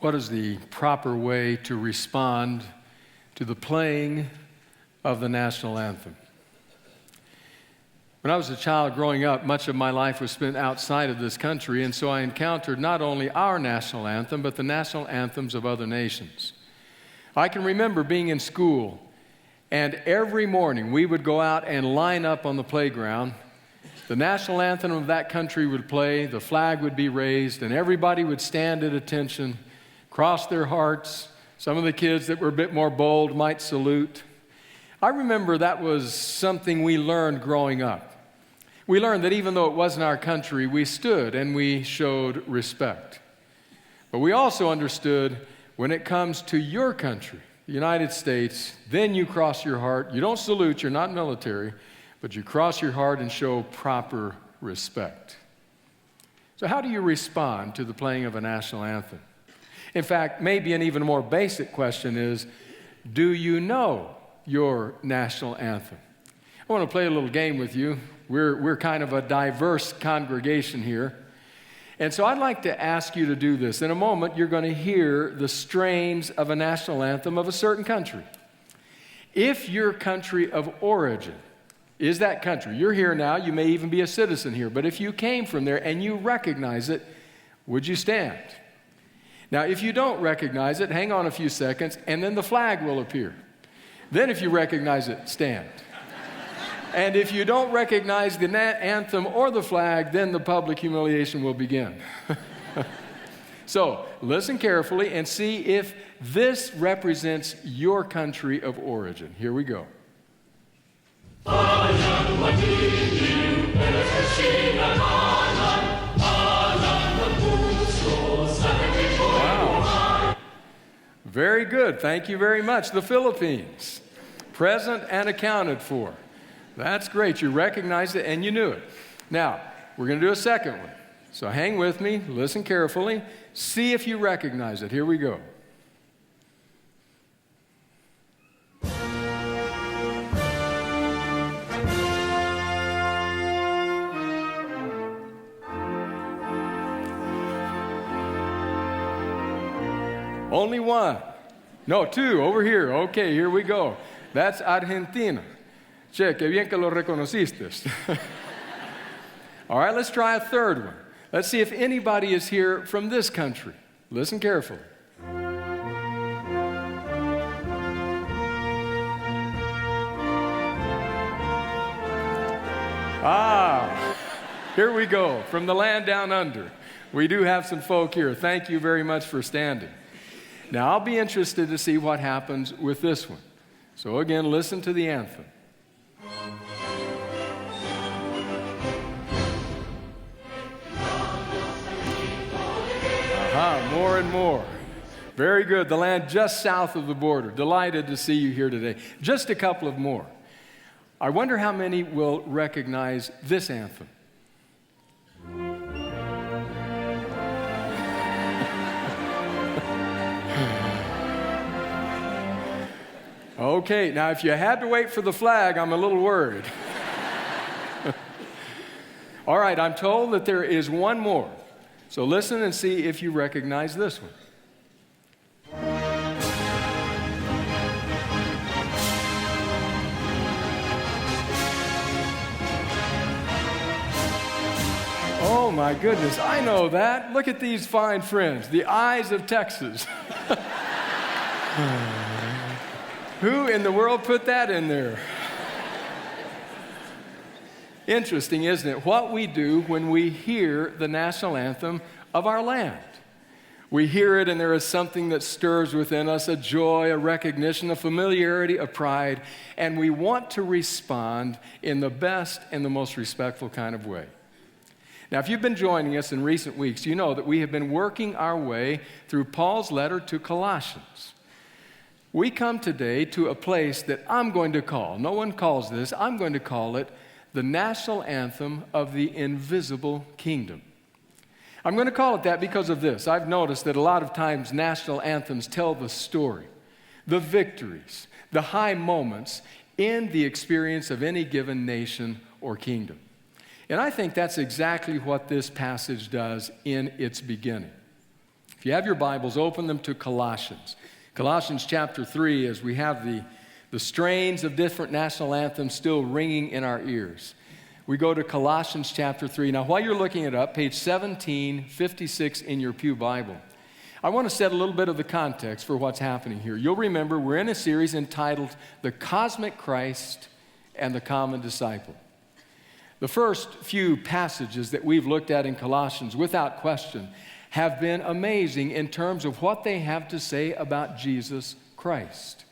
What is the proper way to respond to the playing of the national anthem? When I was a child growing up, much of my life was spent outside of this country, and so I encountered not only our national anthem, but the national anthems of other nations. I can remember being in school, and every morning we would go out and line up on the playground. The national anthem of that country would play, the flag would be raised, and everybody would stand at attention, cross their hearts. Some of the kids that were a bit more bold might salute. I remember that was something we learned growing up. We learned that even though it wasn't our country, we stood and we showed respect. But we also understood when it comes to your country, the United States, then you cross your heart. You don't salute, you're not military, but you cross your heart and show proper respect. So how do you respond to the playing of a national anthem? In fact, maybe an even more basic question is, do you know your national anthem? I want to play a little game with you. We're kind of a diverse congregation here. And so I'd like to ask you to do this. In a moment, you're going to hear the strains of a national anthem of a certain country. If your country of origin is that country, you're here now, you may even be a citizen here, but if you came from there and you recognize it, would you stand? Now, if you don't recognize it, hang on a few seconds, and then the flag will appear. Then if you recognize it, stand. And if you don't recognize the anthem or the flag, then the public humiliation will begin. So, listen carefully and see if this represents your country of origin. Here we go. Wow. Very good. Thank you very much. The Philippines. Present and accounted for. That's great. You recognized it and you knew it. Now, we're going to do a second one. So hang with me, listen carefully, see if you recognize it. Here we go. Only one. No, two over here. Okay, here we go. That's Argentina. Che, que bien que lo reconociste. All right, let's try a third one. Let's see if anybody is here from this country. Listen carefully. Here we go, from the land down under. We do have some folk here. Thank you very much for standing. Now, I'll be interested to see what happens with this one. So again, listen to the anthem. More and more. Very good. The land just south of the border. Delighted to see you here today. Just a couple of more. I wonder how many will recognize this anthem. Okay, now if you had to wait for the flag, I'm a little worried. All right, I'm told that there is one more. So listen and see if you recognize this one. Oh my goodness, I know that. Look at these fine friends, the Eyes of Texas. Who in the world put that in there? Interesting, isn't it? What we do when we hear the national anthem of our land. We hear it and there is something that stirs within us, a joy, a recognition, a familiarity, a pride, and we want to respond in the best and the most respectful kind of way. Now, if you've been joining us in recent weeks, you know that we have been working our way through Paul's letter to Colossians. We come today to a place that I'm going to call, no one calls this, I'm going to call it the national anthem of the invisible kingdom. I'm going to call it that because of this. I've noticed that a lot of times national anthems tell the story, the victories, the high moments in the experience of any given nation or kingdom. And I think that's exactly what this passage does in its beginning. If you have your Bibles, open them to Colossians. Colossians chapter 3, as we have the strains of different national anthems still ringing in our ears. We go to Colossians chapter 3. Now, while you're looking it up, page 1756 in your Pew Bible, I want to set a little bit of the context for what's happening here. You'll remember we're in a series entitled The Cosmic Christ and the Common Disciple. The first few passages that we've looked at in Colossians, without question, have been amazing in terms of what they have to say about Jesus Christ.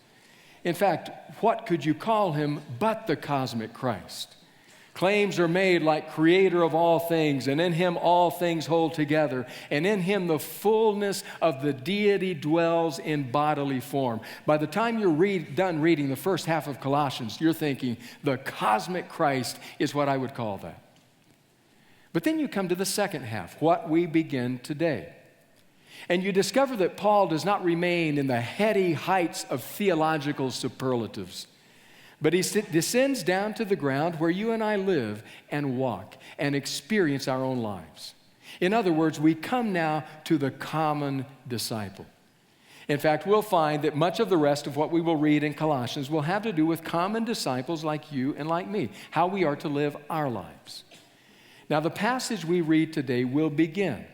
In fact, what could you call him but the cosmic Christ? Claims are made like creator of all things, and in him all things hold together, and in him the fullness of the deity dwells in bodily form. By the time you're done reading the first half of Colossians, you're thinking, the cosmic Christ is what I would call that. But then you come to the second half, what we begin today. And you discover that Paul does not remain in the heady heights of theological superlatives, but he descends down to the ground where you and I live and walk and experience our own lives. In other words, we come now to the common disciple. In fact, we'll find that much of the rest of what we will read in Colossians will have to do with common disciples like you and like me, how we are to live our lives. Now, the passage we read today will begin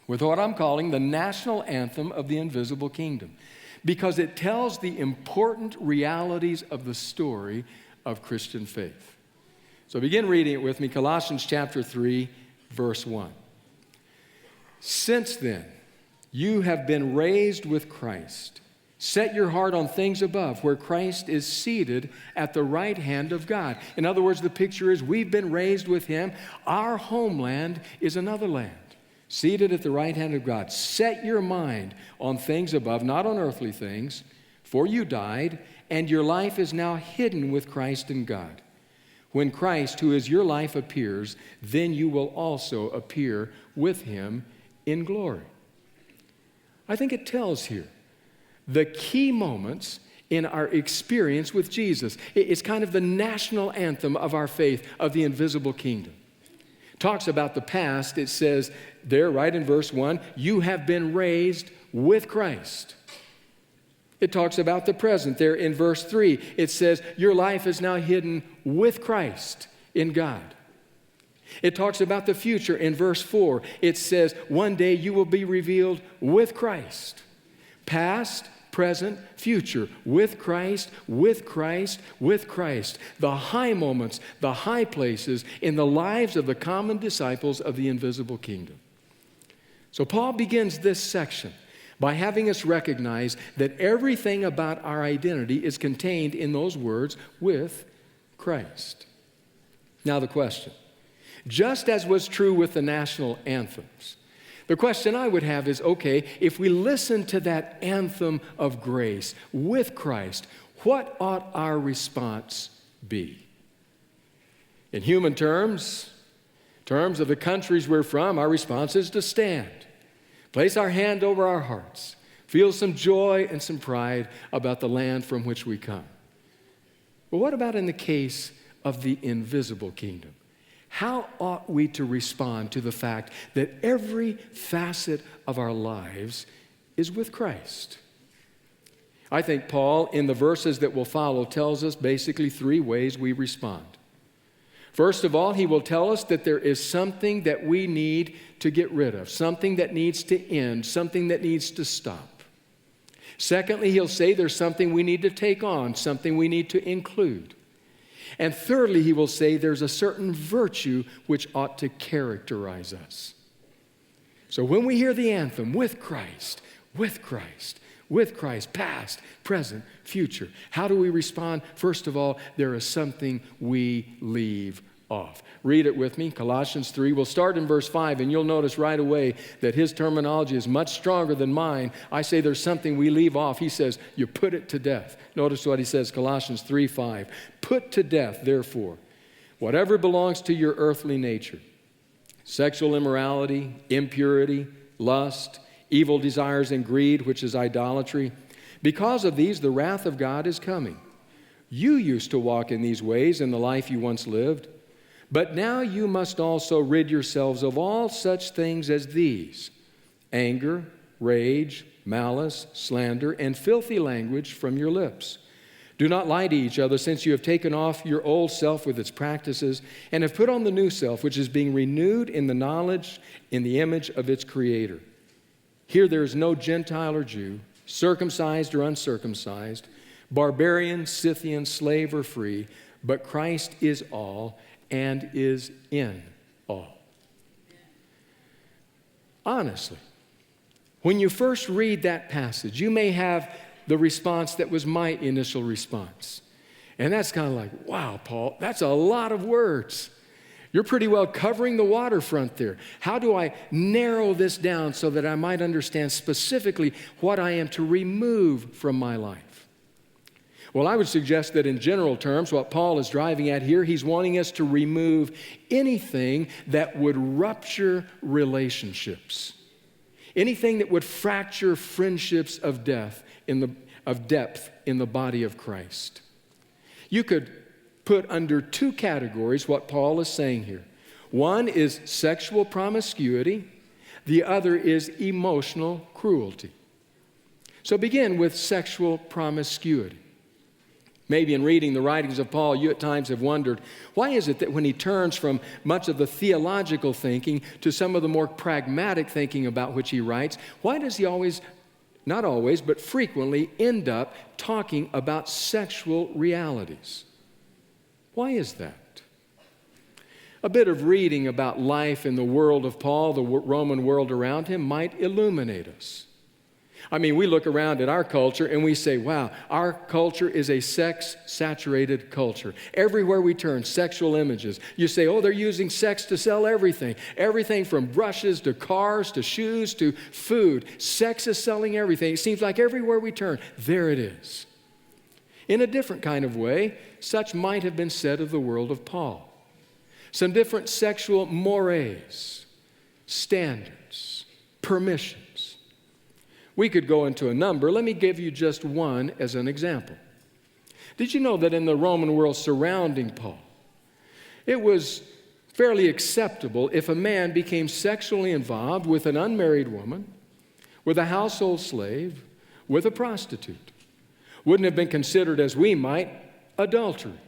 with what I'm calling the national anthem of the invisible kingdom, because it tells the important realities of the story of Christian faith. So begin reading it with me, Colossians chapter 3, verse 1. Since then, you have been raised with Christ. Set your heart on things above, where Christ is seated at the right hand of God. In other words, the picture is we've been raised with him. Our homeland is another land, seated at the right hand of God. Set your mind on things above, not on earthly things, for you died, and your life is now hidden with Christ in God. When Christ, who is your life, appears, then you will also appear with him in glory. I think it tells here the key moments in our experience with Jesus. It's kind of the national anthem of our faith, of the invisible kingdom. Talks about the past. It says there, right in verse 1, you have been raised with Christ. It talks about the present there in verse 3. It says your life is now hidden with Christ in God. It talks about the future in verse 4. It says one day you will be revealed with Christ. Past, present, future, with Christ, with Christ, with Christ. The high moments, the high places in the lives of the common disciples of the invisible kingdom. So Paul begins this section by having us recognize that everything about our identity is contained in those words, with Christ. Now the question, just as was true with the national anthems, the question I would have is, okay, if we listen to that anthem of grace with Christ, what ought our response be? In human terms of the countries we're from, our response is to stand, place our hand over our hearts, feel some joy and some pride about the land from which we come. But what about in the case of the invisible kingdom? How ought we to respond to the fact that every facet of our lives is with Christ? I think Paul, in the verses that will follow, tells us basically three ways we respond. First of all, he will tell us that there is something that we need to get rid of, something that needs to end, something that needs to stop. Secondly, he'll say there's something we need to take on, something we need to include. And thirdly, he will say there's a certain virtue which ought to characterize us. So when we hear the anthem, with Christ, with Christ, with Christ, past, present, future, how do we respond? First of all, there is something we leave off. Read it with me, Colossians 3. We'll start in verse 5, and you'll notice right away that his terminology is much stronger than mine. I say there's something we leave off. He says, you put it to death. Notice what he says, Colossians 3:5. Put to death, therefore, whatever belongs to your earthly nature, sexual immorality, impurity, lust, evil desires, and greed, which is idolatry. Because of these, the wrath of God is coming. You used to walk in these ways in the life you once lived, but now you must also rid yourselves of all such things as these: anger, rage, malice, slander, and filthy language from your lips. Do not lie to each other, since you have taken off your old self with its practices and have put on the new self, which is being renewed in the knowledge, in the image of its Creator. Here there is no Gentile or Jew, circumcised or uncircumcised, barbarian, Scythian, slave or free, but Christ is all and is in all. Honestly, when you first read that passage, you may have the response that was my initial response. And that's kind of like, wow, Paul, that's a lot of words. You're pretty well covering the waterfront there. How do I narrow this down so that I might understand specifically what I am to remove from my life? Well, I would suggest that in general terms, what Paul is driving at here, he's wanting us to remove anything that would rupture relationships, anything that would fracture friendships of depth in the body of Christ. You could put under two categories what Paul is saying here. One is sexual promiscuity. The other is emotional cruelty. So begin with sexual promiscuity. Maybe in reading the writings of Paul, you at times have wondered, why is it that when he turns from much of the theological thinking to some of the more pragmatic thinking about which he writes, why does he always, not always, but frequently end up talking about sexual realities? Why is that? A bit of reading about life in the world of Paul, the Roman world around him, might illuminate us. I mean, we look around at our culture and we say, wow, our culture is a sex-saturated culture. Everywhere we turn, sexual images. You say, oh, they're using sex to sell everything. Everything from brushes to cars to shoes to food. Sex is selling everything. It seems like everywhere we turn, there it is. In a different kind of way, such might have been said of the world of Paul. Some different sexual mores, standards, permissions. We could go into a number. Let me give you just one as an example. Did you know that in the Roman world surrounding Paul, it was fairly acceptable if a man became sexually involved with an unmarried woman, with a household slave, with a prostitute? Wouldn't have been considered, as we might, adultery.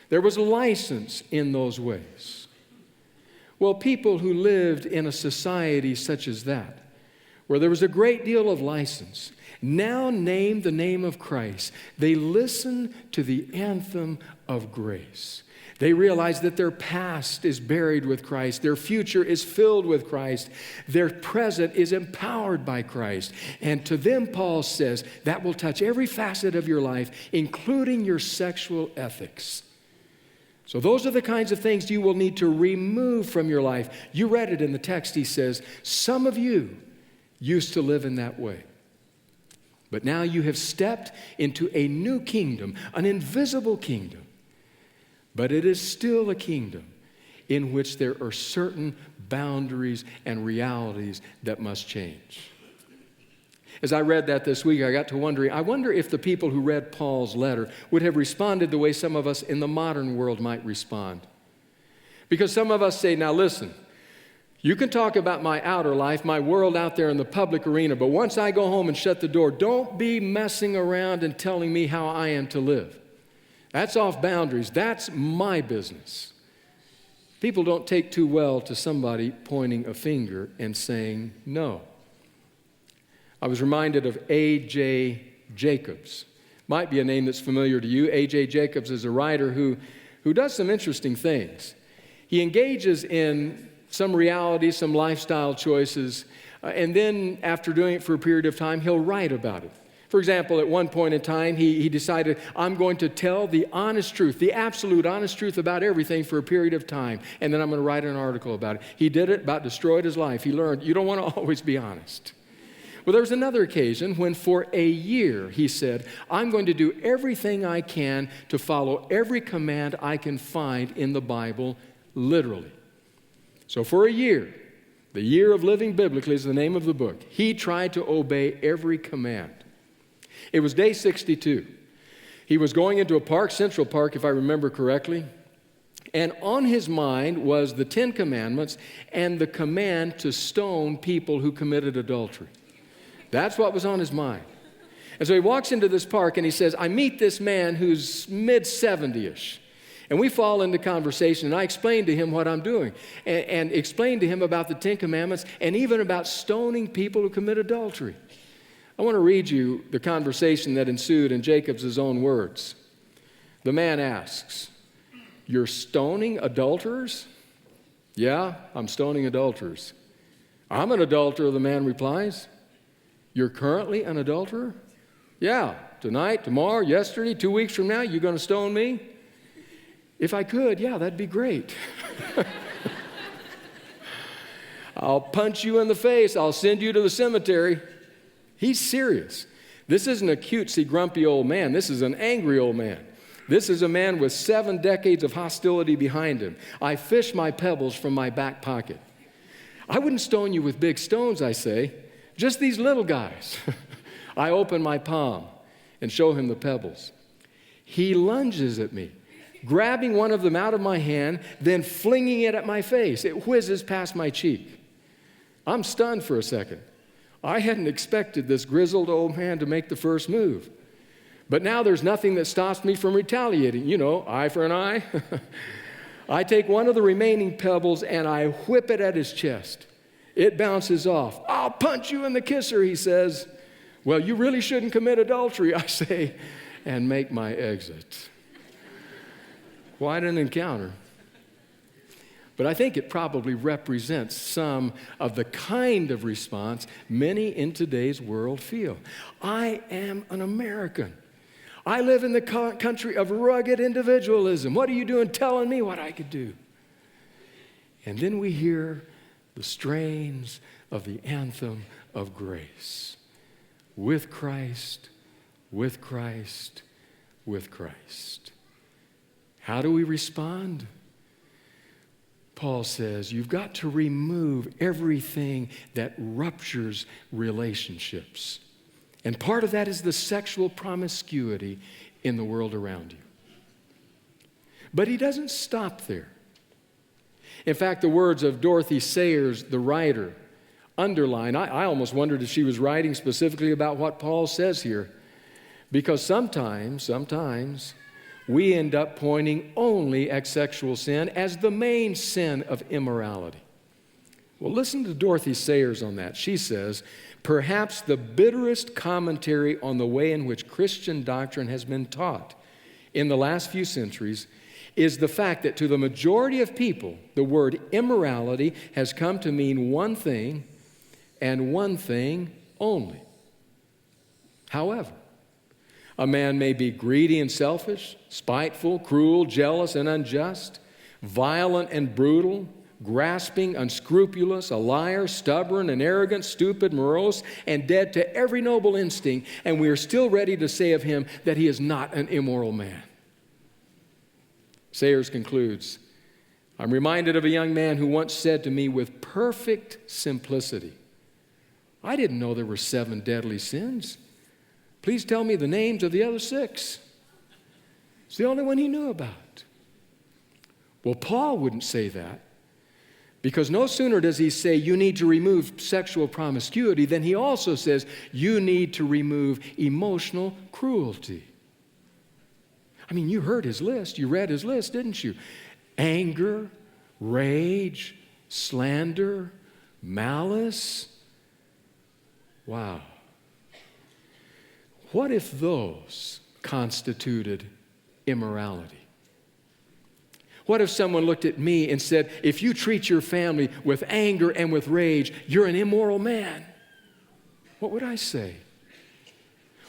There was a license in those ways. Well, people who lived in a society such as that, where there was a great deal of license, now name the name of Christ. They listen to the anthem of grace. They realize that their past is buried with Christ. Their future is filled with Christ. Their present is empowered by Christ. And to them, Paul says, that will touch every facet of your life, including your sexual ethics. So those are the kinds of things you will need to remove from your life. You read it in the text. He says, some of you used to live in that way. But now you have stepped into a new kingdom, an invisible kingdom. But it is still a kingdom in which there are certain boundaries and realities that must change. As I read that this week, I got to wondering, I wonder if the people who read Paul's letter would have responded the way some of us in the modern world might respond. Because some of us say, now listen, you can talk about my outer life, my world out there in the public arena, but once I go home and shut the door, don't be messing around and telling me how I am to live. That's off boundaries. That's my business. People don't take too well to somebody pointing a finger and saying no. I was reminded of A.J. Jacobs. Might be a name that's familiar to you. A.J. Jacobs is a writer who does some interesting things. He engages in some reality, some lifestyle choices, and then after doing it for a period of time, he'll write about it. For example, at one point in time, he decided, I'm going to tell the honest truth, the absolute honest truth about everything for a period of time, and then I'm going to write an article about it. He did it, about destroyed his life. He learned, you don't want to always be honest. Well, there was another occasion when for a year he said, I'm going to do everything I can to follow every command I can find in the Bible, literally. So for a year, the year of living biblically is the name of the book, he tried to obey every command. It was day 62. He was going into a park, Central Park, if I remember correctly, and on his mind was the 10 Commandments and the command to stone people who committed adultery. That's what was on his mind. And so he walks into this park and he says, I meet this man who's mid-70-ish. And we fall into conversation, and I explain to him what I'm doing and explain to him about the Ten Commandments and even about stoning people who commit adultery. I want to read you the conversation that ensued in Jacob's own words. The man asks, you're stoning adulterers? Yeah, I'm stoning adulterers. I'm an adulterer, the man replies. You're currently an adulterer? Yeah, tonight, tomorrow, yesterday, 2 weeks from now, you're going to stone me? If I could, yeah, that'd be great. I'll punch you in the face. I'll send you to the cemetery. He's serious. This isn't a cutesy, grumpy old man. This is an angry old man. This is a man with 7 decades of hostility behind him. I fish my pebbles from my back pocket. I wouldn't stone you with big stones, I say. Just these little guys. I open my palm and show him the pebbles. He lunges at me, grabbing one of them out of my hand, then flinging it at my face. It whizzes past my cheek. I'm stunned for a second. I hadn't expected this grizzled old man to make the first move. But now there's nothing that stops me from retaliating. You know, eye for an eye. I take one of the remaining pebbles and I whip it at his chest. It bounces off. I'll punch you in the kisser, he says. Well, you really shouldn't commit adultery, I say, and make my exit. Quite an encounter. But I think it probably represents some of the kind of response many in today's world feel. I am an American. I live in the country of rugged individualism. What are you doing telling me what I could do? And then we hear the strains of the anthem of grace. With Christ, with Christ, with Christ. How do we respond? Paul says, you've got to remove everything that ruptures relationships. And part of that is the sexual promiscuity in the world around you. But he doesn't stop there. In fact, the words of Dorothy Sayers, the writer, underline, I almost wondered if she was writing specifically about what Paul says here. Because sometimes we end up pointing only at sexual sin as the main sin of immorality. Well, listen to Dorothy Sayers on that. She says, perhaps the bitterest commentary on the way in which Christian doctrine has been taught in the last few centuries is the fact that to the majority of people, the word immorality has come to mean one thing and one thing only. However, a man may be greedy and selfish, spiteful, cruel, jealous and unjust, violent and brutal, grasping, unscrupulous, a liar, stubborn and arrogant, stupid, morose, and dead to every noble instinct, and we are still ready to say of him that he is not an immoral man. Sayers concludes, I'm reminded of a young man who once said to me with perfect simplicity, I didn't know there were 7 deadly sins. Please tell me the names of the other 6. It's the only one he knew about. Well, Paul wouldn't say that, because no sooner does he say you need to remove sexual promiscuity than he also says you need to remove emotional cruelty. I mean, you heard his list. You read his list, didn't you? Anger, rage, slander, malice. Wow. What if those constituted immorality? What if someone looked at me and said, if you treat your family with anger and with rage, you're an immoral man? What would I say?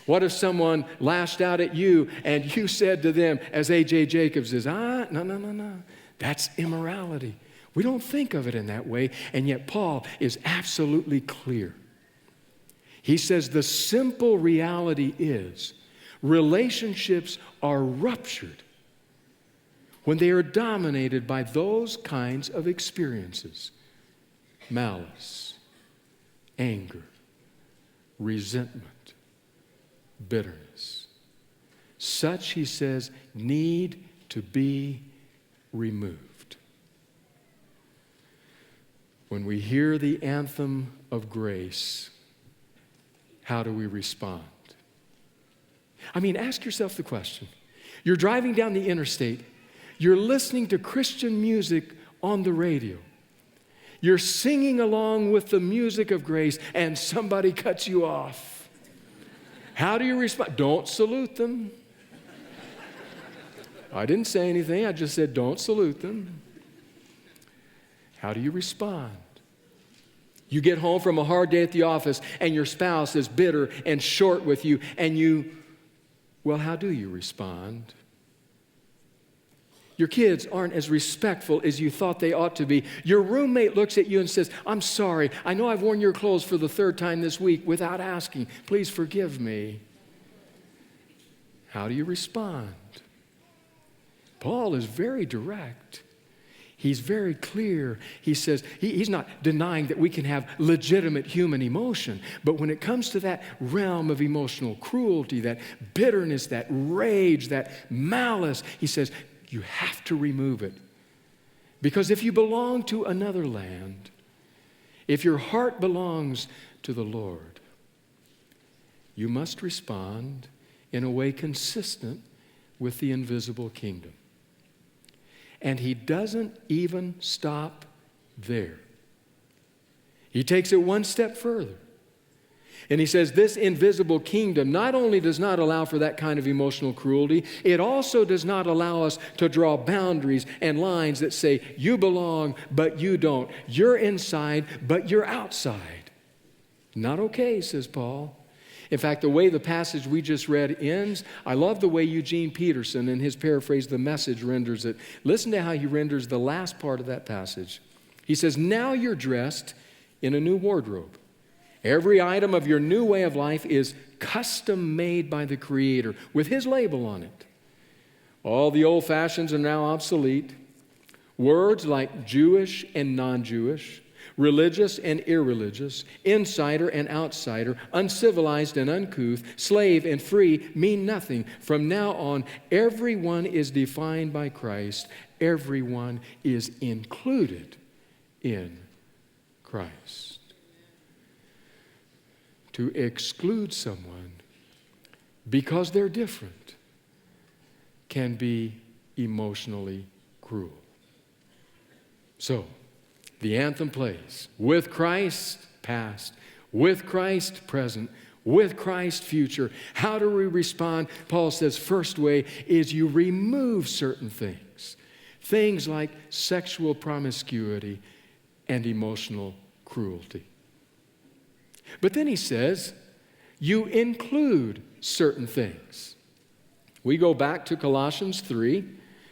What if someone lashed out at you and you said to them, as A.J. Jacobs says, no. That's immorality. We don't think of it in that way, and yet Paul is absolutely clear. He says the simple reality is relationships are ruptured when they are dominated by those kinds of experiences: malice, anger, resentment, bitterness. Such, he says, need to be removed. When we hear the anthem of grace, How do we respond? I mean, ask yourself the question. You're driving down the interstate. You're listening to Christian music on the radio. You're singing along with the music of grace, and somebody cuts you off. How do you respond? Don't salute them. I didn't say anything. I just said don't salute them. How do you respond? You get home from a hard day at the office and your spouse is bitter and short with you and well, how do you respond? Your kids aren't as respectful as you thought they ought to be. Your roommate looks at you and says, I'm sorry. I know I've worn your clothes for the third time this week without asking. Please forgive me. How do you respond? Paul is very direct. He's very clear. He says, he's not denying that we can have legitimate human emotion, but when it comes to that realm of emotional cruelty, that bitterness, that rage, that malice, he says, you have to remove it. Because if you belong to another land, if your heart belongs to the Lord, you must respond in a way consistent with the invisible kingdom. And he doesn't even stop there. He takes it one step further. And he says this invisible kingdom not only does not allow for that kind of emotional cruelty, it also does not allow us to draw boundaries and lines that say, you belong, but you don't. You're inside, but you're outside. Not okay, says Paul. In fact, the way the passage we just read ends, I love the way Eugene Peterson, in his paraphrase, The Message, renders it. Listen to how he renders the last part of that passage. He says, now you're dressed in a new wardrobe. Every item of your new way of life is custom made by the Creator with His label on it. All the old fashions are now obsolete. Words like Jewish and non-Jewish, religious and irreligious, insider and outsider, uncivilized and uncouth, slave and free mean nothing. From now on, everyone is defined by Christ. Everyone is included in Christ. To exclude someone because they're different can be emotionally cruel. So, the anthem plays with Christ past, with Christ present, with Christ future. How do we respond? Paul says first way is you remove certain things. Things like sexual promiscuity and emotional cruelty. But then he says you include certain things. We go back to Colossians 3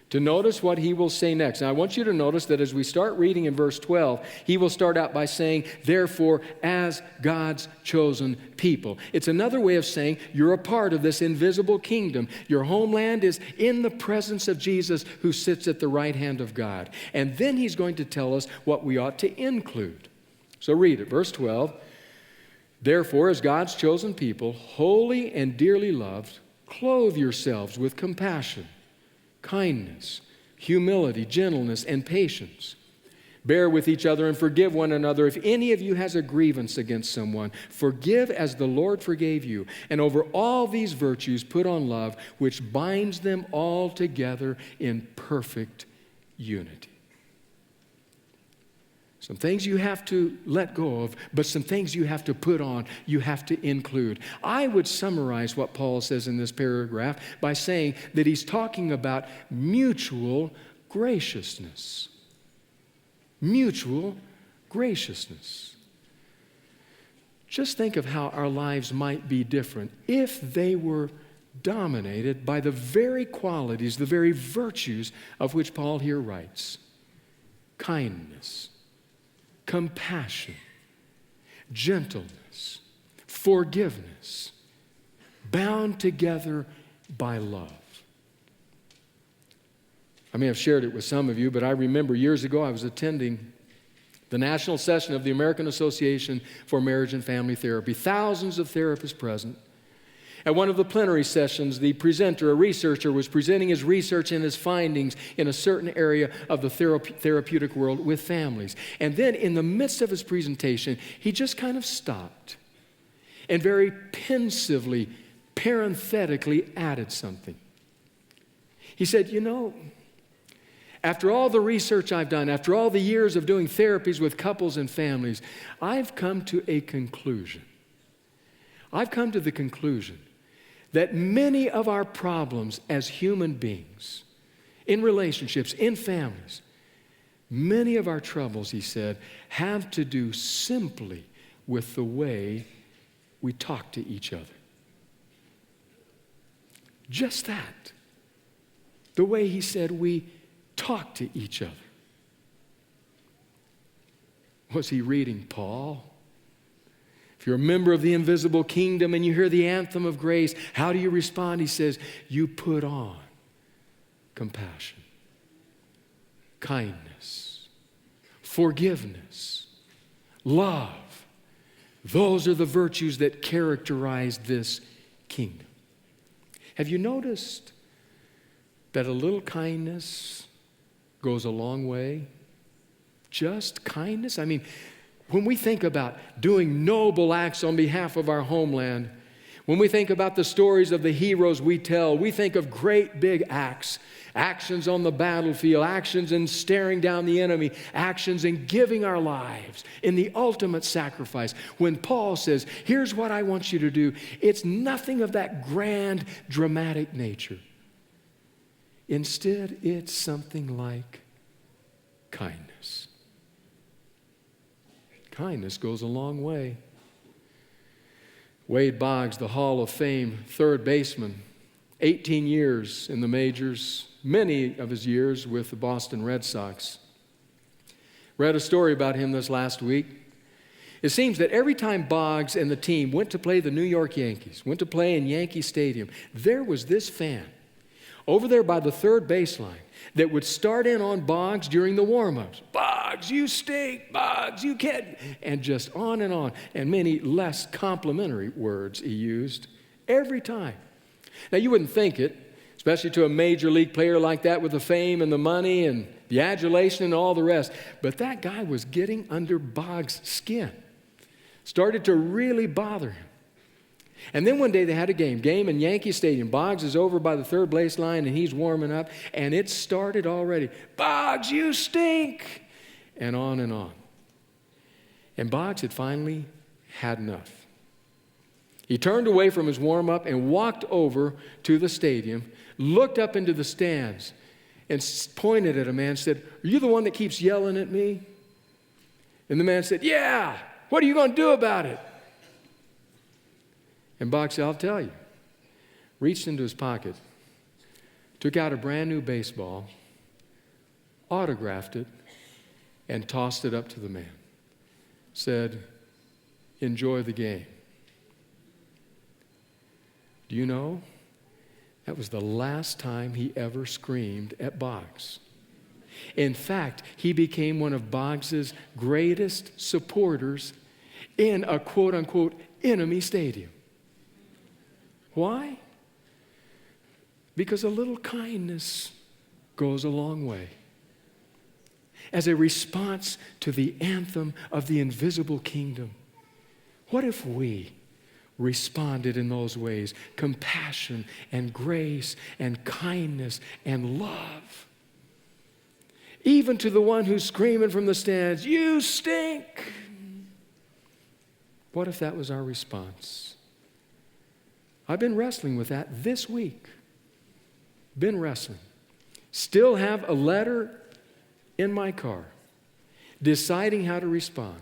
to notice what he will say next. Now, I want you to notice that as we start reading in verse 12, he will start out by saying, therefore, as God's chosen people. It's another way of saying you're a part of this invisible kingdom. Your homeland is in the presence of Jesus who sits at the right hand of God. And then he's going to tell us what we ought to include. So read it, verse 12. Therefore, as God's chosen people, holy and dearly loved, clothe yourselves with compassion, kindness, humility, gentleness, and patience. Bear with each other and forgive one another. If any of you has a grievance against someone, forgive as the Lord forgave you. And over all these virtues put on love, which binds them all together in perfect unity. Some things you have to let go of, but some things you have to put on, you have to include. I would summarize what Paul says in this paragraph by saying that he's talking about mutual graciousness. Mutual graciousness. Just think of how our lives might be different if they were dominated by the very qualities, the very virtues of which Paul here writes. Kindness, compassion, gentleness, forgiveness, bound together by love. I may have shared it with some of you, but I remember years ago I was attending the national session of the American Association for Marriage and Family Therapy. Thousands of therapists present. At one of the plenary sessions, the presenter, a researcher, was presenting his research and his findings in a certain area of the therapeutic world with families. And then in the midst of his presentation, he just kind of stopped. and very pensively, parenthetically added something. He said, you know, after all the research I've done, after all the years of doing therapies with couples and families, I've come to a conclusion. I've come to the conclusion that many of our problems as human beings, in relationships, in families, many of our troubles, he said, have to do simply with the way we talk to each other. Just that. The way, he said, we talk to each other. Was he reading Paul? If you're a member of the invisible kingdom and you hear the anthem of grace, how do you respond? He says, you put on compassion, kindness, forgiveness, love. Those are the virtues that characterize this kingdom. Have you noticed that a little kindness goes a long way? Just kindness? I mean, when we think about doing noble acts on behalf of our homeland, when we think about the stories of the heroes we tell, we think of great big acts, actions on the battlefield, actions in staring down the enemy, actions in giving our lives in the ultimate sacrifice. When Paul says, here's what I want you to do, it's nothing of that grand, dramatic nature. Instead, it's something like kindness. Kindness goes a long way. Wade Boggs, the Hall of Fame third baseman, 18 years in the majors, many of his years with the Boston Red Sox. Read a story about him this last week. It seems that every time Boggs and the team went to play the New York Yankees, went to play in Yankee Stadium, there was this fan over there by the third baseline that would start in on Boggs during the warm-ups. Boggs, you stink. Boggs, you can't. And just on, and many less complimentary words he used every time. Now, you wouldn't think it, especially to a major league player like that with the fame and the money and the adulation and all the rest. But that guy was getting under Boggs' skin. Started to really bother him. And then one day they had a game in Yankee Stadium. Boggs is over by the third base line and he's warming up, and it started already. Boggs, you stink! And on and on. And Boggs had finally had enough. He turned away from his warm-up and walked over to the stadium, looked up into the stands, and pointed at a man and said, are you the one that keeps yelling at me? And the man said, yeah, what are you going to do about it? And Boggs said, I'll tell you. Reached into his pocket, took out a brand new baseball, autographed it, and tossed it up to the man. Said, enjoy the game. Do you know, that was the last time he ever screamed at Boggs. In fact, he became one of Boggs's greatest supporters in a quote-unquote enemy stadium. Why? Because a little kindness goes a long way. As a response to the anthem of the invisible kingdom, what if we responded in those ways? Compassion and grace and kindness and love. Even to the one who's screaming from the stands, you stink! What if that was our response? I've been wrestling with that this week. Been wrestling. Still have a letter in my car, deciding how to respond.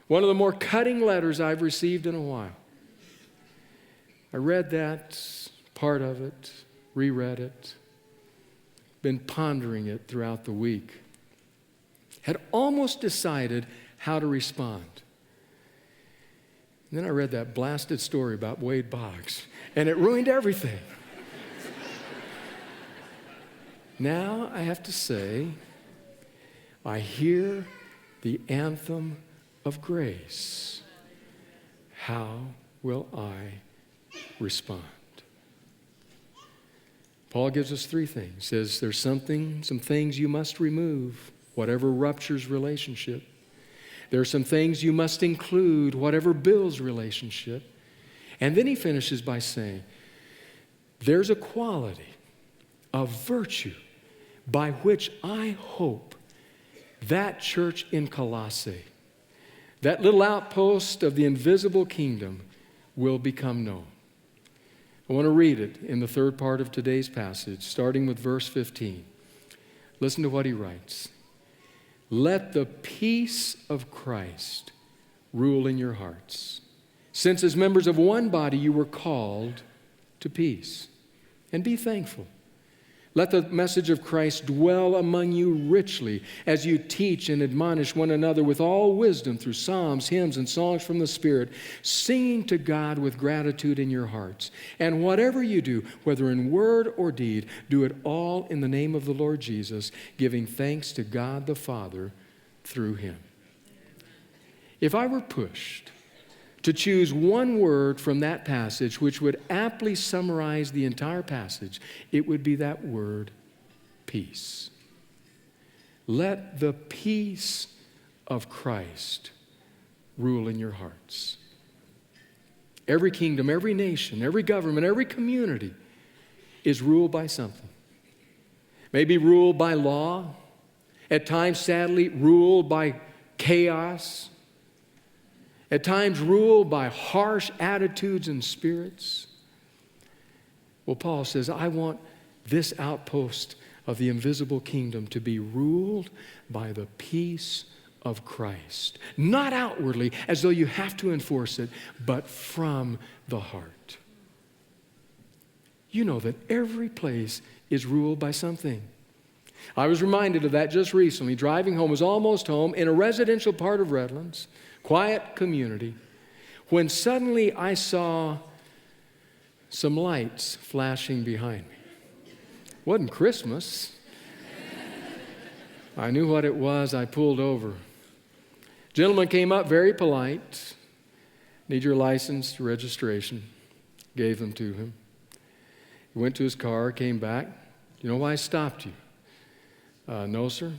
One of the more cutting letters I've received in a while. I read that, part of it, reread it, been pondering it throughout the week. Had almost decided how to respond. And then I read that blasted story about Wade Boggs, and it ruined everything. Now I have to say, I hear the anthem of grace. How will I respond? Paul gives us three things. He says there's some things you must remove, whatever ruptures relationship. There are some things you must include, whatever builds relationship. And then he finishes by saying, there's a quality of virtue by which I hope that church in Colossae, that little outpost of the invisible kingdom, will become known. I want to read it in the third part of today's passage, starting with verse 15. Listen to what he writes. Let the peace of Christ rule in your hearts, since as members of one body you were called to peace, and be thankful. Let the message of Christ dwell among you richly as you teach and admonish one another with all wisdom through psalms, hymns, and songs from the Spirit, singing to God with gratitude in your hearts. And whatever you do, whether in word or deed, do it all in the name of the Lord Jesus, giving thanks to God the Father through him. If I were pushed to choose one word from that passage which would aptly summarize the entire passage, it would be that word, peace. Let the peace of Christ rule in your hearts. Every kingdom, every nation, every government, every community is ruled by something. Maybe ruled by law, at times, sadly, ruled by chaos, at times ruled by harsh attitudes and spirits. Well, Paul says, I want this outpost of the invisible kingdom to be ruled by the peace of Christ. Not outwardly, as though you have to enforce it, but from the heart. You know that every place is ruled by something. I was reminded of that just recently. Driving home, was almost home, in a residential part of Redlands, quiet community, when suddenly I saw some lights flashing behind me. It wasn't Christmas. I knew what it was. I pulled over. Gentleman came up, very polite. Need your license, registration. Gave them to him. He went to his car, came back. You know why I stopped you? No, sir.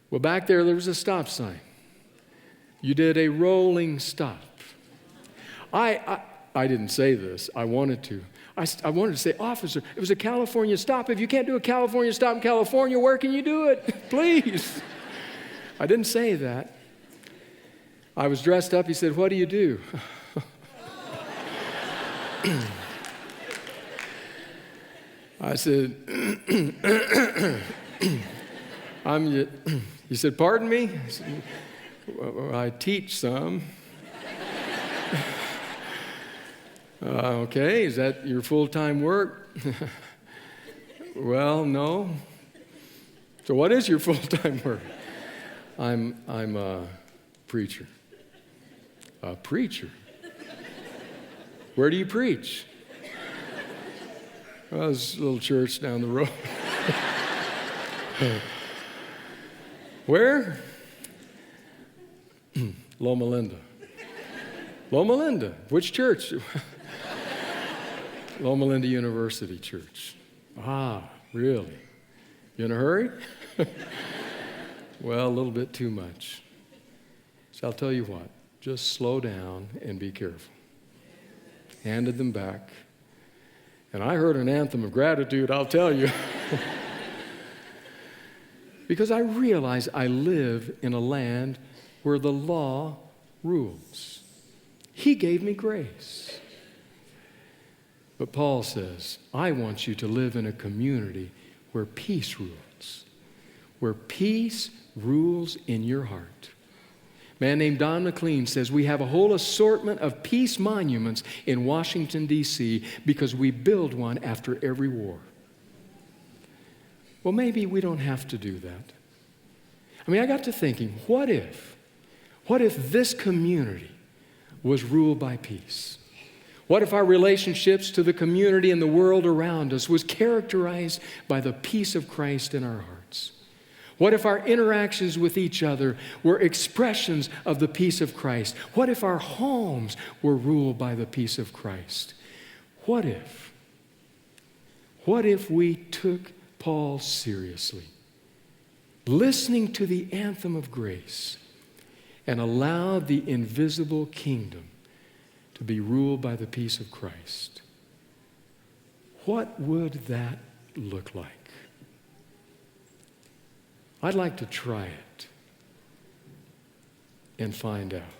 Well, back there was a stop sign. You did a rolling stop. I didn't say this. I wanted to. I wanted to say, officer, it was a California stop. If you can't do a California stop in California, where can you do it? Please. I didn't say that. I was dressed up. He said, what do you do? I said, he said, pardon me? I said, well, I teach some. Okay, is that your full-time work? Well, no. So what is your full-time work? I'm a preacher. A preacher? Where do you preach? Well, there's a little church down the road. Where? Loma Linda. Loma Linda. Which church? Loma Linda University Church. Ah, really? You in a hurry? Well, a little bit too much. So I'll tell you what. Just slow down and be careful. Handed them back. And I heard an anthem of gratitude, I'll tell you. Because I realize I live in a land where the law rules. He gave me grace. But Paul says, I want you to live in a community where peace rules. Where peace rules in your heart. A man named Don McLean says we have a whole assortment of peace monuments in Washington, D.C. because we build one after every war. Well, maybe we don't have to do that. I mean, I got to thinking, what if this community was ruled by peace? What if our relationships to the community and the world around us was characterized by the peace of Christ in our hearts? What if our interactions with each other were expressions of the peace of Christ? What if our homes were ruled by the peace of Christ? What if we took Paul seriously, listening to the anthem of grace and allow the invisible kingdom to be ruled by the peace of Christ. What would that look like? I'd like to try it and find out.